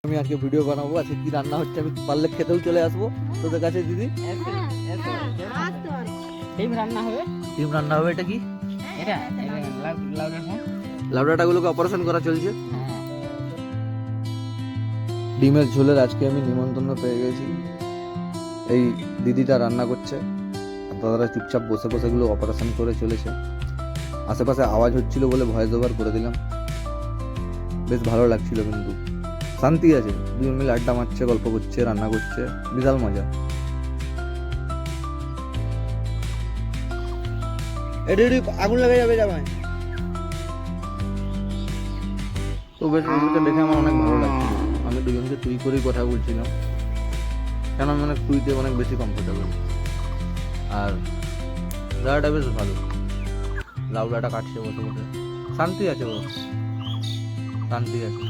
আমি আজকে ভিডিও বানাবো, আজকে কি রান্না হচ্ছে আমি পারলে খেতেও চলে আসবো তোদের কাছে। দিদি ডিম রান্না হবে। ডিম রান্না হবে। এটা কি? এটা লাউডাটাগুলোকে অপারেশন করা চলছে। ডিমের ঝোলের আজকে আমি নিমন্ত্রণ পেয়ে গেছি। এই দিদিটা রান্না করছে, দাদারা চুপচাপ বসে বসে এগুলো অপারেশন করে চলেছে। আশেপাশে আওয়াজ হচ্ছিল বলে ভয়েস ওভার করে দিলাম। বেশ ভালো লাগছিল, কিন্তু শান্তি আছে। দুজন মিলে আড্ডা মারছে, গল্প করছে, রান্না করছে, বিশাল মজা। আগুন লেগে যাবে জামাই। তো বেশ ওদেরকে দেখে আমার অনেক ভালো লাগছিল। আমি দুজনকে তুই করেই কথা বলছিলাম, কেন আমি অনেক তুইতে অনেক বেশি কমফোর্টেবল। আর দাদাটা বেশ ভালো, লাউডাটা কাটছে বসে বসে। শান্তি আছে, শান্তি আছে।